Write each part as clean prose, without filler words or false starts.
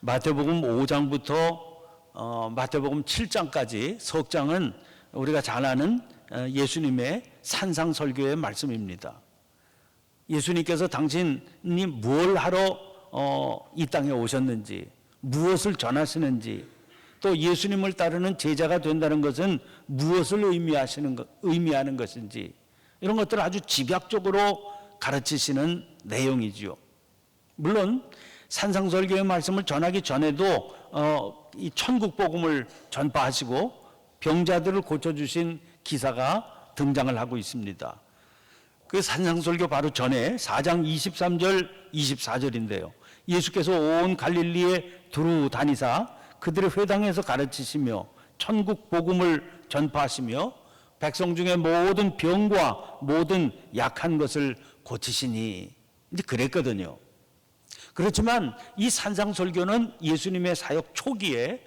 마태복음 5장부터 마태복음 7장까지 석장은 우리가 잘 아는 예수님의 산상설교의 말씀입니다. 예수님께서 당신이 뭘 하러 이 땅에 오셨는지, 무엇을 전하시는지, 또 예수님을 따르는 제자가 된다는 것은 무엇을 의미하는 것인지, 이런 것들을 아주 집약적으로 가르치시는 내용이지요. 물론 산상설교의 말씀을 전하기 전에도 이 천국 복음을 전파하시고 병자들을 고쳐주신 기사가 등장을 하고 있습니다. 그 산상설교 바로 전에 4장 23절 24절인데요. 예수께서 온 갈릴리에 두루 다니사 그들의 회당에서 가르치시며 천국 복음을 전파하시며 백성 중에 모든 병과 모든 약한 것을 고치시니, 이제 그랬거든요. 그렇지만 이 산상설교는 예수님의 사역 초기에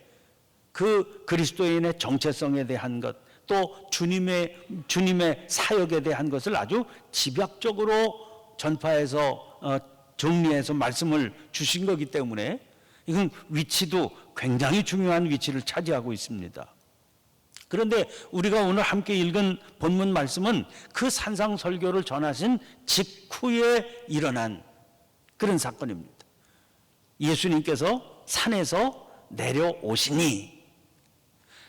그 그리스도인의 정체성에 대한 것, 또 주님의 사역에 대한 것을 아주 집약적으로 전파해서 정리해서 말씀을 주신 거기 때문에 이건 위치도 굉장히 중요한 위치를 차지하고 있습니다. 그런데 우리가 오늘 함께 읽은 본문 말씀은 그 산상설교를 전하신 직후에 일어난 그런 사건입니다. 예수님께서 산에서 내려오시니,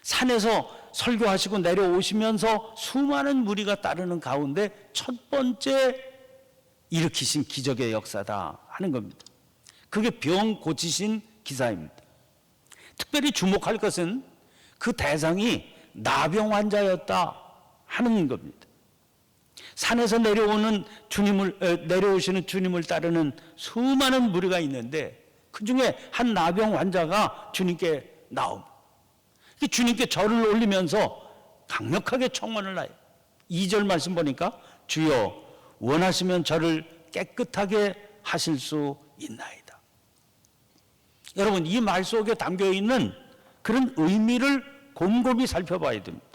산에서 설교하시고 내려오시면서 수많은 무리가 따르는 가운데 첫 번째 일으키신 기적의 역사다 하는 겁니다. 그게 병 고치신 기사입니다. 특별히 주목할 것은 그 대상이 나병 환자였다 하는 겁니다. 산에서 내려오시는 주님을 따르는 수많은 무리가 있는데 그 중에 한 나병 환자가 주님께 나옵니다. 주님께 절을 올리면서 강력하게 청원을 하여 2절 말씀 보니까 주여 원하시면 저를 깨끗하게 하실 수 있나이다. 여러분, 이 말 속에 담겨 있는 그런 의미를 곰곰이 살펴봐야 됩니다.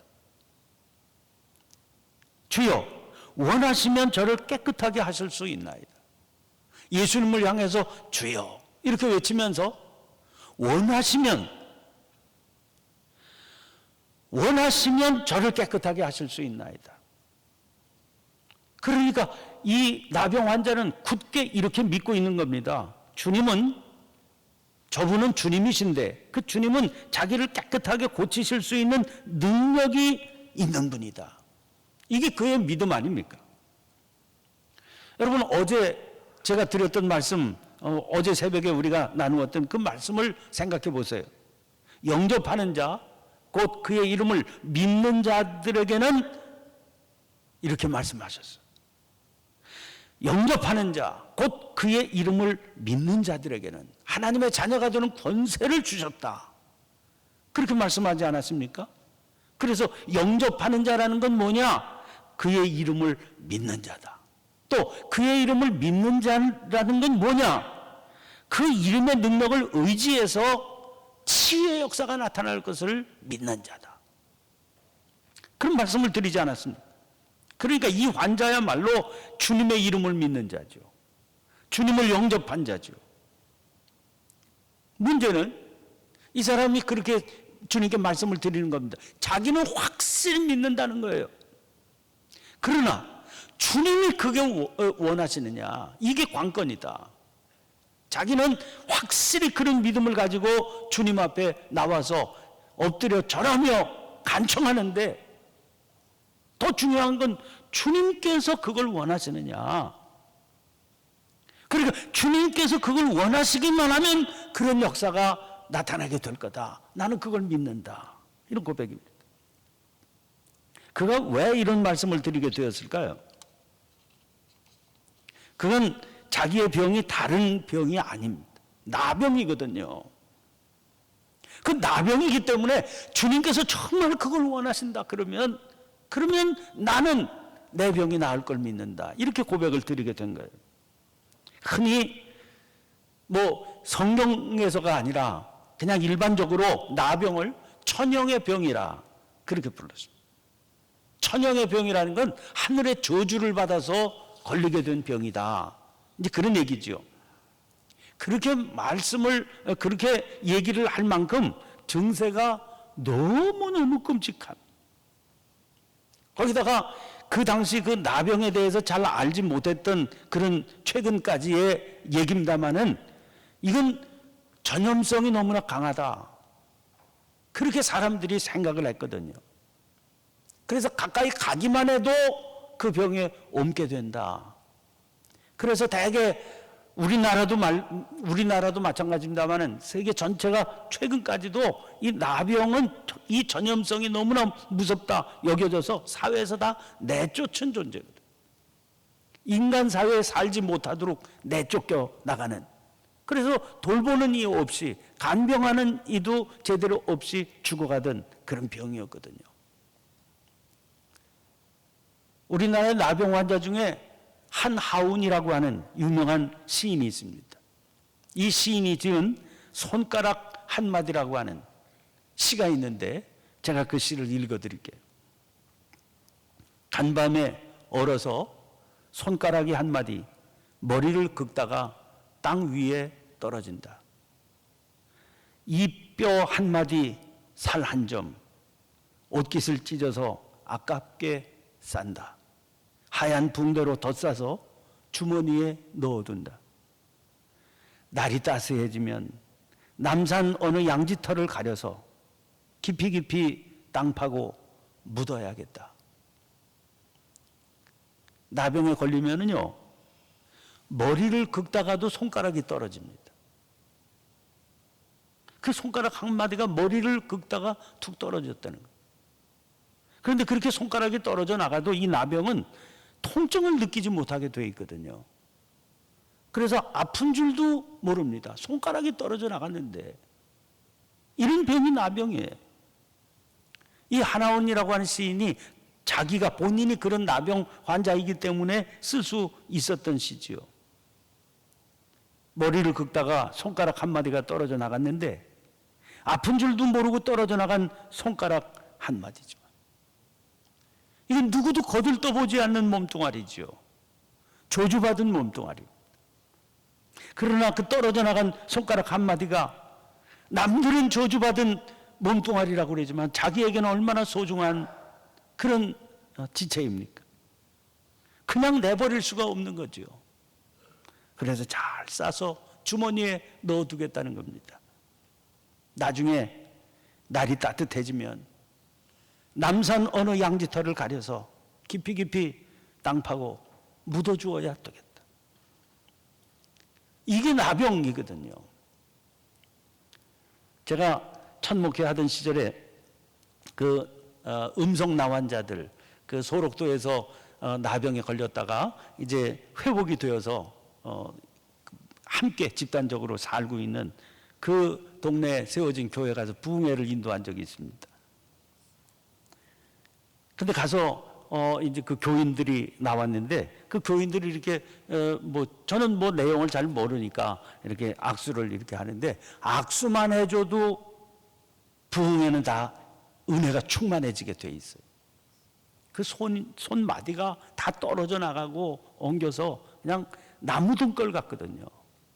주여 원하시면 저를 깨끗하게 하실 수 있나이다. 예수님을 향해서 주여 이렇게 외치면서 원하시면 저를 깨끗하게 하실 수 있나이다. 그러니까 이 나병 환자는 굳게 이렇게 믿고 있는 겁니다. 저분은 주님이신데 그 주님은 자기를 깨끗하게 고치실 수 있는 능력이 있는 분이다. 이게 그의 믿음 아닙니까? 여러분, 어제 제가 드렸던 말씀, 어제 새벽에 우리가 나누었던 그 말씀을 생각해 보세요. 영접하는 자, 곧 그의 이름을 믿는 자들에게는 이렇게 말씀하셨어요. 영접하는 자, 곧 그의 이름을 믿는 자들에게는 하나님의 자녀가 되는 권세를 주셨다. 그렇게 말씀하지 않았습니까? 그래서 영접하는 자라는 건 뭐냐? 그의 이름을 믿는 자다. 또 그의 이름을 믿는 자라는 건 뭐냐? 그 이름의 능력을 의지해서 치유의 역사가 나타날 것을 믿는 자다. 그런 말씀을 드리지 않았습니까? 그러니까 이 환자야말로 주님의 이름을 믿는 자죠. 주님을 영접한 자죠. 문제는 이 사람이 그렇게 주님께 말씀을 드리는 겁니다. 자기는 확실히 믿는다는 거예요. 그러나 주님이 그게 원하시느냐, 이게 관건이다. 자기는 확실히 그런 믿음을 가지고 주님 앞에 나와서 엎드려 절하며 간청하는데 더 중요한 건 주님께서 그걸 원하시느냐. 그러니까 주님께서 그걸 원하시기만 하면 그런 역사가 나타나게 될 거다. 나는 그걸 믿는다. 이런 고백입니다. 그가 왜 이런 말씀을 드리게 되었을까요? 그건 자기의 병이 다른 병이 아닙니다. 나병이거든요. 그 나병이기 때문에 주님께서 정말 그걸 원하신다 그러면 나는 내 병이 나을 걸 믿는다. 이렇게 고백을 드리게 된 거예요. 흔히 성경에서가 아니라 그냥 일반적으로 나병을 천형의 병이라 그렇게 불렀습니다. 천형의 병이라는 건 하늘의 저주를 받아서 걸리게 된 병이다. 이제 그런 얘기죠. 그렇게 말씀을 그렇게 얘기를 할 만큼 증세가 너무너무 끔찍한. 거기다가 그 당시 그 나병에 대해서 잘 알지 못했던 그런 최근까지의 얘기입니다마는 이건 전염성이 너무나 강하다. 그렇게 사람들이 생각을 했거든요. 그래서 가까이 가기만 해도 그 병에 옮게 된다. 그래서 대개 우리나라도 마찬가지입니다만은 세계 전체가 최근까지도 이 나병은 이 전염성이 너무나 무섭다 여겨져서 사회에서 다 내쫓은 존재거든. 인간 사회에 살지 못하도록 내쫓겨 나가는. 그래서 돌보는 이 없이 간병하는 이도 제대로 없이 죽어가던 그런 병이었거든요. 우리나라의 나병 환자 중에 한하운이라고 하는 유명한 시인이 있습니다. 이 시인이 지은 손가락 한마디라고 하는 시가 있는데 제가 그 시를 읽어드릴게요. 간밤에 얼어서 손가락이 한마디 머리를 긁다가 땅 위에 떨어진다. 이 뼈 한마디 살 한 점 옷깃을 찢어서 아깝게 싼다. 하얀 붕대로 덧싸서 주머니에 넣어둔다. 날이 따스해지면 남산 어느 양지터를 가려서 깊이 깊이 땅 파고 묻어야겠다. 나병에 걸리면은요, 머리를 긁다가도 손가락이 떨어집니다. 그 손가락 한마디가 머리를 긁다가 툭 떨어졌다는 거예요. 그런데 그렇게 손가락이 떨어져 나가도 이 나병은 통증을 느끼지 못하게 되어 있거든요. 그래서 아픈 줄도 모릅니다. 손가락이 떨어져 나갔는데 이런 병이 나병이에요. 이 한하운이라고 하는 시인이 자기가 본인이 그런 나병 환자이기 때문에 쓸 수 있었던 시지요. 머리를 긁다가 손가락 한마디가 떨어져 나갔는데 아픈 줄도 모르고 떨어져 나간 손가락 한마디죠. 이건 누구도 거들떠보지 않는 몸뚱아리죠. 저주받은 몸뚱아리. 그러나 그 떨어져 나간 손가락 한마디가 남들은 저주받은 몸뚱아리라고 그러지만 자기에게는 얼마나 소중한 그런 지체입니까? 그냥 내버릴 수가 없는 거죠. 그래서 잘 싸서 주머니에 넣어두겠다는 겁니다. 나중에 날이 따뜻해지면 남산 어느 양지터를 가려서 깊이 깊이 땅 파고 묻어주어야 되겠다. 이게 나병이거든요. 제가 첫 목회하던 시절에 그 음성 나환자들, 그 소록도에서 나병에 걸렸다가 이제 회복이 되어서 함께 집단적으로 살고 있는 그 동네에 세워진 교회 가서 부흥회를 인도한 적이 있습니다. 근데 가서 이제 그 교인들이 나왔는데 그 교인들이 이렇게 저는 내용을 잘 모르니까 이렇게 악수를 이렇게 하는데 악수만 해줘도 부흥회는 다 은혜가 충만해지게 돼 있어요. 그 손마디가 다 떨어져 나가고 엉겨서 그냥 나무 등걸 같거든요.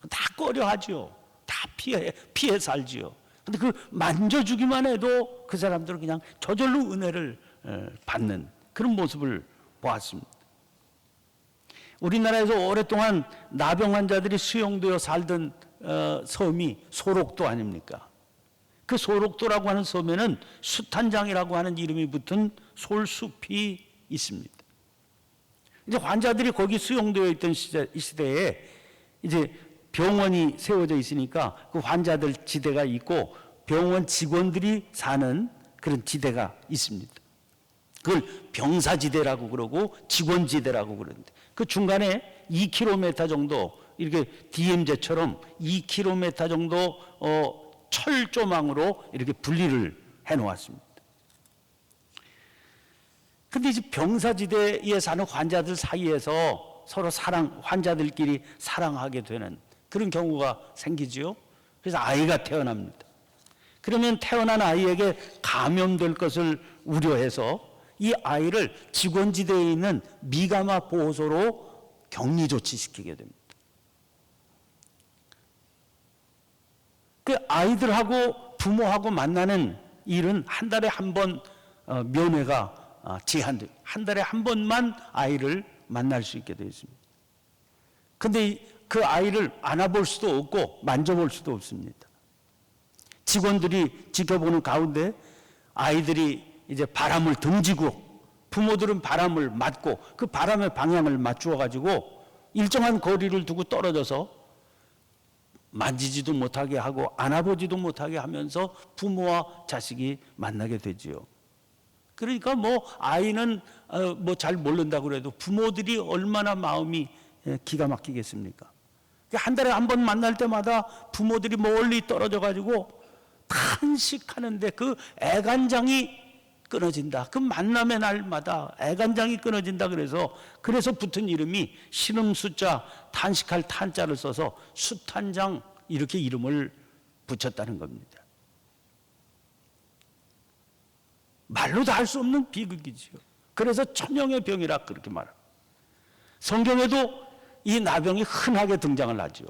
다 꺼려하죠. 다 피해 살지요. 근데 그 만져주기만 해도 그 사람들은 그냥 저절로 은혜를 받는 그런 모습을 보았습니다. 우리나라에서 오랫동안 나병 환자들이 수용되어 살던 섬이 소록도 아닙니까? 그 소록도라고 하는 섬에는 숫한장이라고 하는 이름이 붙은 솔숲이 있습니다. 이제 환자들이 거기 수용되어 있던 시대에 이제 병원이 세워져 있으니까 그 환자들 지대가 있고 병원 직원들이 사는 그런 지대가 있습니다. 그걸 병사지대라고 그러고 직원지대라고 그러는데 그 중간에 2km 정도 이렇게 DMZ처럼 2km 정도 철조망으로 이렇게 분리를 해 놓았습니다. 근데 이제 병사지대에 사는 환자들 사이에서 서로 환자들끼리 사랑하게 되는 그런 경우가 생기지요. 그래서 아이가 태어납니다. 그러면 태어난 아이에게 감염될 것을 우려해서 이 아이를 직원지대에 있는 미가마 보호소로 격리 조치시키게 됩니다. 그 아이들하고 부모하고 만나는 일은 한 달에 한 번 면회가 제한돼요. 한 달에 한 번만 아이를 만날 수 있게 되어 있습니다. 근데 그 아이를 안아볼 수도 없고 만져볼 수도 없습니다. 직원들이 지켜보는 가운데 아이들이 이제 바람을 등지고 부모들은 바람을 맞고 그 바람의 방향을 맞추어 가지고 일정한 거리를 두고 떨어져서 만지지도 못하게 하고 안아보지도 못하게 하면서 부모와 자식이 만나게 되지요. 그러니까 뭐 아이는 뭐 잘 모른다고 그래도 부모들이 얼마나 마음이 기가 막히겠습니까? 한 달에 한 번 만날 때마다 부모들이 멀리 떨어져 가지고 탄식하는데 그 애간장이 끊어진다. 그 만남의 날마다 애간장이 끊어진다. 그래서 붙은 이름이 신음수자 탄식할 탄자를 써서 수탄장 이렇게 이름을 붙였다는 겁니다. 말로도 할 수 없는 비극이지요. 그래서 천형의 병이라 그렇게 말합니다. 성경에도 이 나병이 흔하게 등장을 하죠.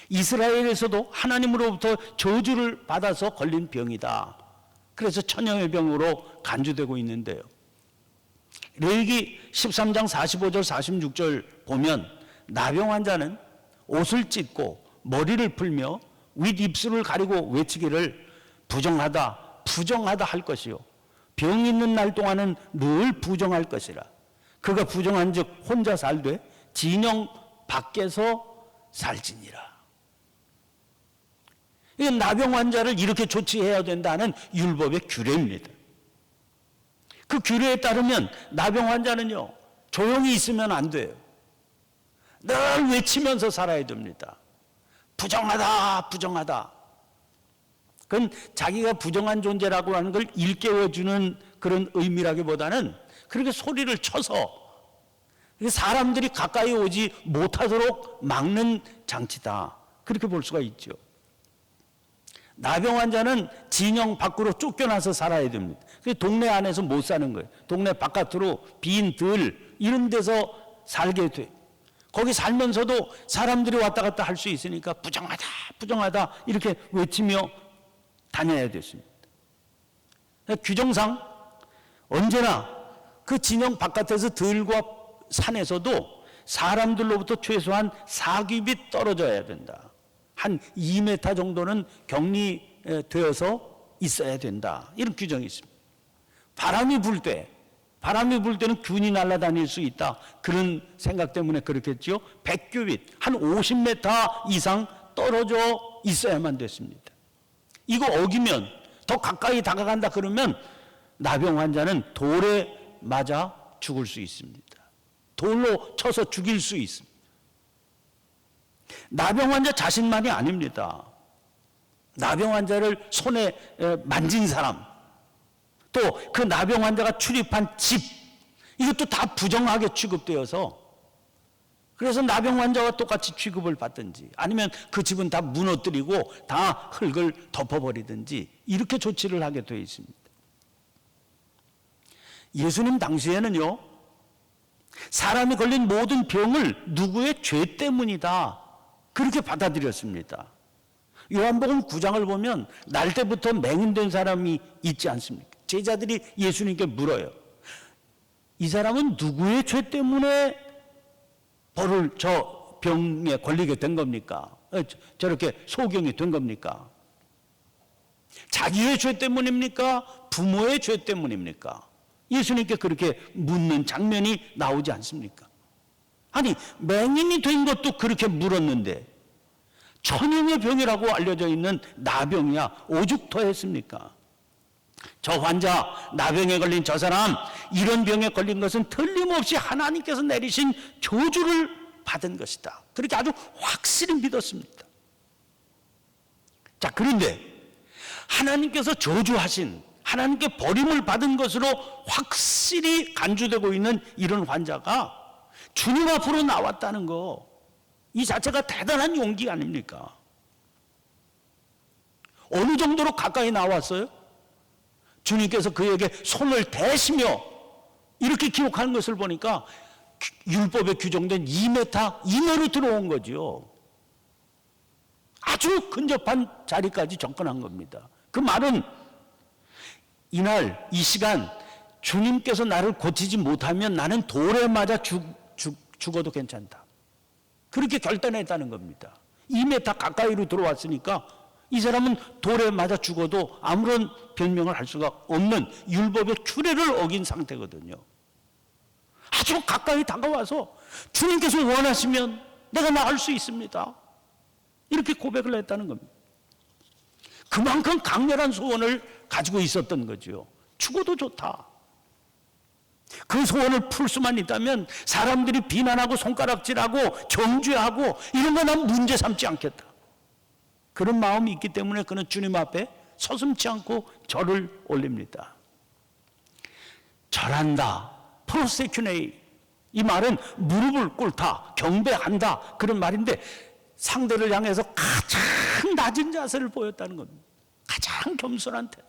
이스라엘에서도 하나님으로부터 저주를 받아서 걸린 병이다. 그래서 천형의 병으로 간주되고 있는데요. 레위기 13장 45절 46절 보면 나병 환자는 옷을 찢고 머리를 풀며 윗입술을 가리고 외치기를 부정하다 부정하다 할 것이요 병 있는 날 동안은 늘 부정할 것이라. 그가 부정한 즉 혼자 살되 진영 밖에서 살지니라. 이건 나병 환자를 이렇게 조치해야 된다는 율법의 규례입니다. 그 규례에 따르면 나병 환자는요 조용히 있으면 안 돼요. 늘 외치면서 살아야 됩니다. 부정하다 부정하다. 그건 자기가 부정한 존재라고 하는 걸 일깨워주는 그런 의미라기보다는 그렇게 소리를 쳐서 사람들이 가까이 오지 못하도록 막는 장치다. 그렇게 볼 수가 있죠. 나병 환자는 진영 밖으로 쫓겨나서 살아야 됩니다. 동네 안에서 못 사는 거예요. 동네 바깥으로 빈 들 이런 데서 살게 돼. 거기 살면서도 사람들이 왔다 갔다 할 수 있으니까 부정하다 부정하다 이렇게 외치며 다녀야 됐습니다. 규정상 언제나 그 진영 바깥에서 들과 산에서도 사람들로부터 최소한 4규빗 떨어져야 된다. 한 2m 정도는 격리되어서 있어야 된다. 이런 규정이 있습니다. 바람이 불 때는 균이 날아다닐 수 있다. 그런 생각 때문에 그렇겠죠. 100규빗, 한 50m 이상 떨어져 있어야만 됐습니다. 이거 어기면 더 가까이 다가간다 그러면 나병 환자는 돌에 맞아 죽을 수 있습니다. 돌로 쳐서 죽일 수 있습니다. 나병 환자 자신만이 아닙니다. 나병 환자를 손에 만진 사람, 또 그 나병 환자가 출입한 집, 이것도 다 부정하게 취급되어서 그래서 나병 환자와 똑같이 취급을 받든지 아니면 그 집은 다 무너뜨리고 다 흙을 덮어버리든지 이렇게 조치를 하게 되어 있습니다. 예수님 당시에는요, 사람이 걸린 모든 병을 누구의 죄 때문이다 그렇게 받아들였습니다. 요한복음 9장을 보면 날 때부터 맹인된 사람이 있지 않습니까? 제자들이 예수님께 물어요. 이 사람은 누구의 죄 때문에 벌을 저 병에 걸리게 된 겁니까? 저렇게 소경이 된 겁니까? 자기의 죄 때문입니까? 부모의 죄 때문입니까? 예수님께 그렇게 묻는 장면이 나오지 않습니까? 아니, 맹인이 된 것도 그렇게 물었는데 천형의 병이라고 알려져 있는 나병이야 오죽 더했습니까? 저 환자, 나병에 걸린 저 사람, 이런 병에 걸린 것은 틀림없이 하나님께서 내리신 저주를 받은 것이다. 그렇게 아주 확실히 믿었습니다. 자, 그런데 하나님께서 저주하신, 하나님께 버림을 받은 것으로 확실히 간주되고 있는 이런 환자가 주님 앞으로 나왔다는 거, 이 자체가 대단한 용기 아닙니까? 어느 정도로 가까이 나왔어요? 주님께서 그에게 손을 대시며 이렇게 기록하는 것을 보니까 율법에 규정된 2m 이내로 들어온 거죠. 아주 근접한 자리까지 접근한 겁니다. 그 말은 이날 이 시간 주님께서 나를 고치지 못하면 나는 돌에 맞아 죽어도 괜찮다. 그렇게 결단했다는 겁니다. 2m 가까이로 들어왔으니까 이 사람은 돌에 맞아 죽어도 아무런 변명을 할 수가 없는 율법의 규례를 어긴 상태거든요. 아주 가까이 다가와서 주님께서 원하시면 내가 나갈 수 있습니다. 이렇게 고백을 했다는 겁니다. 그만큼 강렬한 소원을 가지고 있었던 거죠. 죽어도 좋다. 그 소원을 풀 수만 있다면 사람들이 비난하고 손가락질하고 정죄하고 이런 거 난 문제 삼지 않겠다. 그런 마음이 있기 때문에 그는 주님 앞에 서슴지 않고 절을 올립니다. 절한다, 프로세큐네이, 이 말은 무릎을 꿇다, 경배한다, 그런 말인데 상대를 향해서 가장 낮은 자세를 보였다는 겁니다. 가장 겸손한 태도.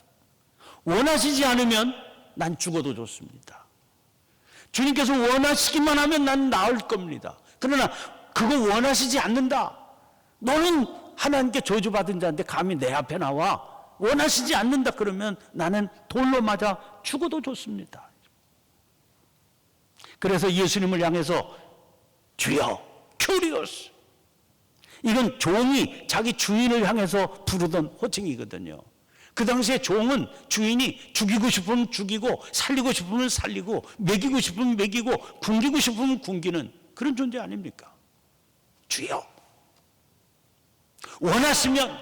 원하시지 않으면 난 죽어도 좋습니다. 주님께서 원하시기만 하면 난 나을 겁니다. 그러나 그거 원하시지 않는다. 너는 하나님께 저주받은 자인데 감히 내 앞에 나와 원하시지 않는다 그러면 나는 돌로 맞아 죽어도 좋습니다. 그래서 예수님을 향해서 주여, 큐리오스. 이건 종이 자기 주인을 향해서 부르던 호칭이거든요. 그 당시에 종은 주인이 죽이고 싶으면 죽이고 살리고 싶으면 살리고 먹이고 싶으면 먹이고 굶기고 싶으면 굶기는 그런 존재 아닙니까? 주여, 원하시면,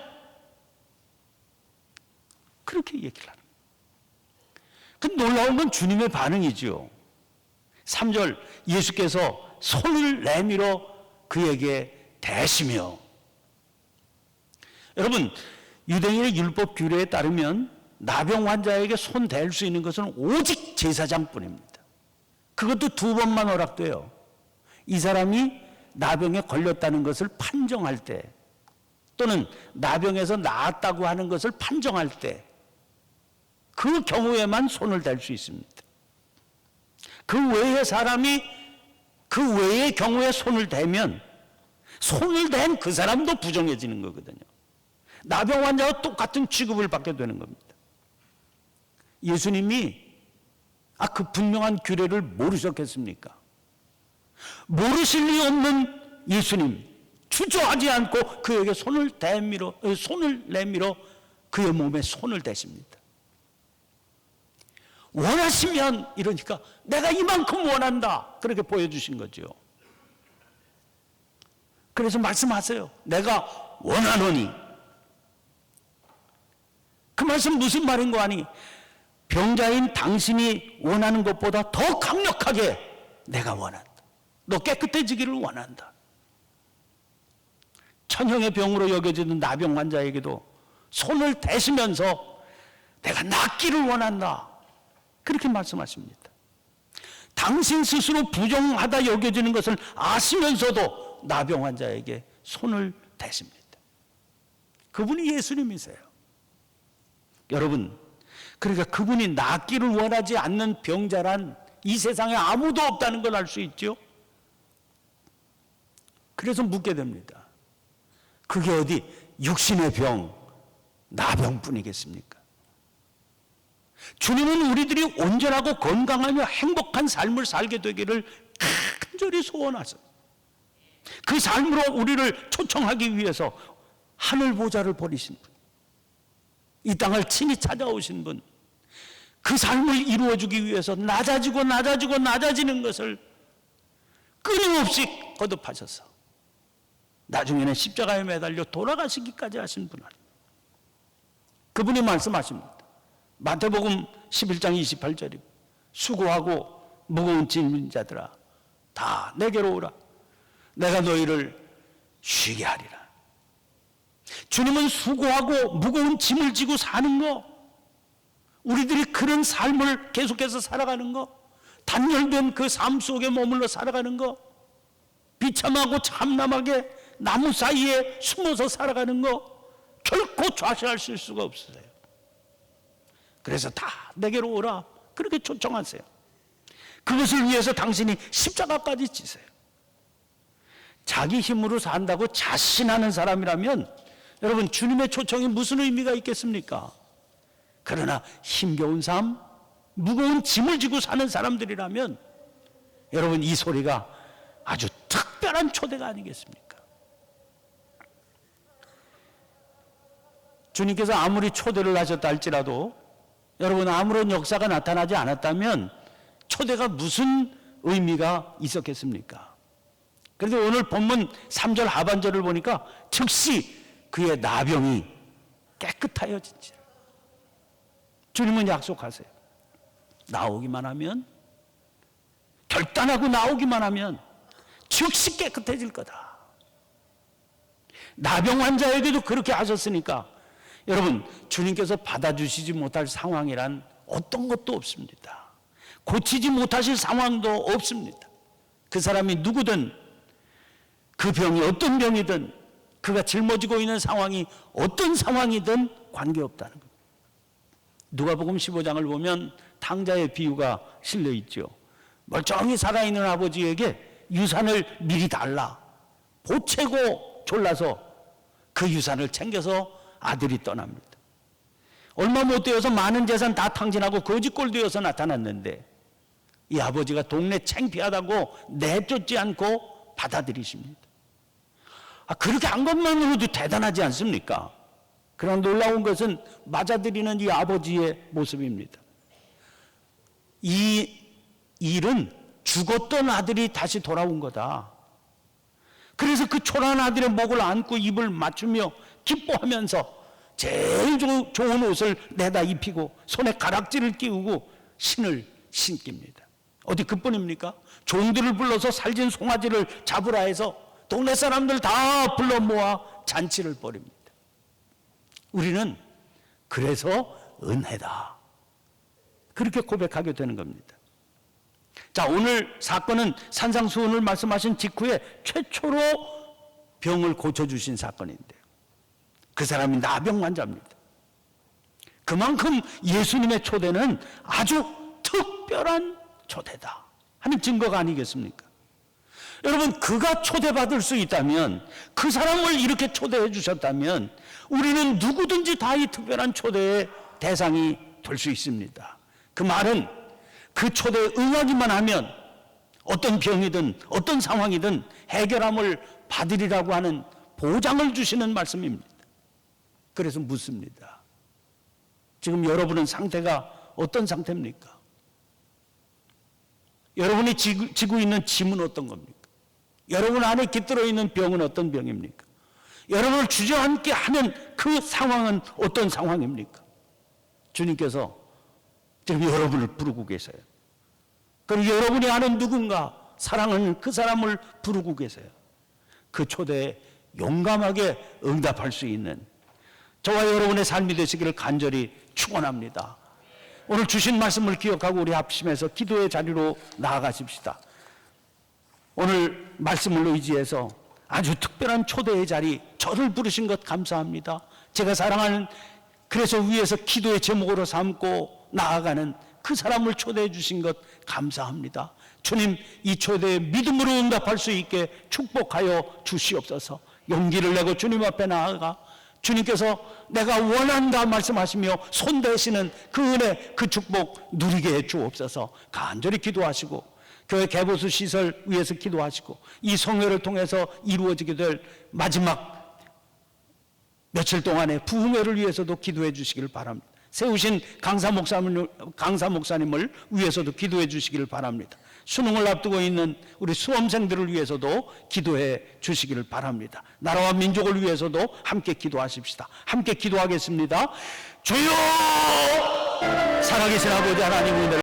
그렇게 얘기를 하는 거예요. 그 놀라운 건 주님의 반응이죠. 3절, 예수께서 손을 내밀어 그에게 대시며. 여러분, 유대인의 율법 규례에 따르면 나병 환자에게 손 댈 수 있는 것은 오직 제사장뿐입니다. 그것도 2번만 허락돼요. 이 사람이 나병에 걸렸다는 것을 판정할 때, 또는 나병에서 나았다고 하는 것을 판정할 때, 그 경우에만 손을 댈 수 있습니다. 그 외의 사람이 그 외의 경우에 손을 대면 손을 댄 그 사람도 부정해지는 거거든요. 나병 환자와 똑같은 취급을 받게 되는 겁니다. 예수님이 그 분명한 규례를 모르셨겠습니까? 모르실 리 없는 예수님, 주저하지 않고 그에게 손을 내밀어 그의 몸에 손을 대십니다. 원하시면, 이러니까 내가 이만큼 원한다, 그렇게 보여주신 거죠. 그래서 말씀하세요. 내가 원하노니. 그 말씀 무슨 말인 거 아니? 병자인 당신이 원하는 것보다 더 강력하게 내가 원한다. 너 깨끗해지기를 원한다. 천형의 병으로 여겨지는 나병 환자에게도 손을 대시면서 내가 낫기를 원한다, 그렇게 말씀하십니다. 당신 스스로 부정하다 여겨지는 것을 아시면서도 나병 환자에게 손을 대십니다. 그분이 예수님이세요. 여러분, 그러니까 그분이 낫기를 원하지 않는 병자란 이 세상에 아무도 없다는 걸 알 수 있죠. 그래서 묻게 됩니다. 그게 어디 육신의 병, 나병뿐이겠습니까? 주님은 우리들이 온전하고 건강하며 행복한 삶을 살게 되기를 간절히 소원하세요. 그 삶으로 우리를 초청하기 위해서 하늘 보좌를 버리신 분, 이 땅을 친히 찾아오신 분, 그 삶을 이루어주기 위해서 낮아지는 것을 끊임없이 거듭하셔서 나중에는 십자가에 매달려 돌아가시기까지 하신 분 아닙니까? 그분이 말씀하십니다. 마태복음 11장 28절입니다. 수고하고 무거운 짐진 자들아 다 내게로 오라. 내가 너희를 쉬게 하리라. 주님은 수고하고 무거운 짐을 지고 사는 거, 우리들이 그런 삶을 계속해서 살아가는 거, 단절된 그 삶 속에 머물러 살아가는 거, 비참하고 참남하게 나무 사이에 숨어서 살아가는 거 결코 좌시하실 수가 없으세요. 그래서 다 내게로 오라, 그렇게 초청하세요. 그것을 위해서 당신이 십자가까지 지세요. 자기 힘으로 산다고 자신하는 사람이라면 여러분, 주님의 초청이 무슨 의미가 있겠습니까? 그러나 힘겨운 삶, 무거운 짐을 지고 사는 사람들이라면 여러분, 이 소리가 아주 특별한 초대가 아니겠습니까? 주님께서 아무리 초대를 하셨다 할지라도 여러분, 아무런 역사가 나타나지 않았다면 초대가 무슨 의미가 있었겠습니까? 그래도 오늘 본문 3절 하반절을 보니까 즉시 그의 나병이 깨끗하여진지. 주님은 약속하세요. 나오기만 하면, 결단하고 나오기만 하면 즉시 깨끗해질 거다. 나병 환자에게도 그렇게 하셨으니까 여러분, 주님께서 받아주시지 못할 상황이란 어떤 것도 없습니다. 고치지 못하실 상황도 없습니다. 그 사람이 누구든, 그 병이 어떤 병이든, 그가 짊어지고 있는 상황이 어떤 상황이든 관계없다는 겁니다. 누가복음 15장을 보면 탕자의 비유가 실려 있죠. 멀쩡히 살아있는 아버지에게 유산을 미리 달라 보채고 졸라서 그 유산을 챙겨서 아들이 떠납니다. 얼마 못 되어서 많은 재산 다 탕진하고 거지꼴 되어서 나타났는데 이 아버지가 동네 창피하다고 내쫓지 않고 받아들이십니다. 그렇게 한 것만으로도 대단하지 않습니까? 그러나 놀라운 것은 맞아들이는 이 아버지의 모습입니다. 이 일은 죽었던 아들이 다시 돌아온 거다. 그래서 그 초라한 아들의 목을 안고 입을 맞추며 기뻐하면서 제일 좋은 옷을 내다 입히고 손에 가락지를 끼우고 신을 신깁니다. 어디 그뿐입니까? 종들을 불러서 살진 송아지를 잡으라 해서 동네 사람들 다 불러 모아 잔치를 벌입니다. 우리는 그래서 은혜다, 그렇게 고백하게 되는 겁니다. 자, 오늘 사건은 산상수훈을 말씀하신 직후에 최초로 병을 고쳐주신 사건인데요. 그 사람이 나병 환자입니다. 그만큼 예수님의 초대는 아주 특별한 초대다 하는 증거가 아니겠습니까? 여러분, 그가 초대받을 수 있다면, 그 사람을 이렇게 초대해 주셨다면 우리는 누구든지 다 이 특별한 초대의 대상이 될 수 있습니다. 그 말은 그 초대에 응하기만 하면 어떤 병이든 어떤 상황이든 해결함을 받으리라고 하는 보장을 주시는 말씀입니다. 그래서 묻습니다. 지금 여러분은 상태가 어떤 상태입니까? 여러분이 지고 있는 짐은 어떤 겁니까? 여러분 안에 깃들어 있는 병은 어떤 병입니까? 여러분을 주저앉게 하는 그 상황은 어떤 상황입니까? 주님께서 지금 여러분을 부르고 계세요. 그럼 여러분이 아는 누군가, 사랑하는 그 사람을 부르고 계세요. 그 초대에 용감하게 응답할 수 있는 저와 여러분의 삶이 되시기를 간절히 축원합니다. 오늘 주신 말씀을 기억하고 우리 합심해서 기도의 자리로 나아가십시다. 오늘 말씀을 의지해서 아주 특별한 초대의 자리, 저를 부르신 것 감사합니다. 제가 사랑하는, 그래서 위에서 기도의 제목으로 삼고 나아가는 그 사람을 초대해 주신 것 감사합니다. 주님, 이 초대에 믿음으로 응답할 수 있게 축복하여 주시옵소서. 용기를 내고 주님 앞에 나아가 주님께서 내가 원한다 말씀하시며 손대시는 그 은혜, 그 축복 누리게 해 주옵소서. 간절히 기도하시고 교회 개보수 시설 위해서 기도하시고 이 성회를 통해서 이루어지게 될 마지막 며칠 동안의 부흥회를 위해서도 기도해 주시기를 바랍니다. 세우신 강사 목사님을 위해서도 기도해 주시기를 바랍니다. 수능을 앞두고 있는 우리 수험생들을 위해서도 기도해 주시기를 바랍니다. 나라와 민족을 위해서도 함께 기도하십시다. 함께 기도하겠습니다. 주여, 살아계신 아버지 하나님, 은혜를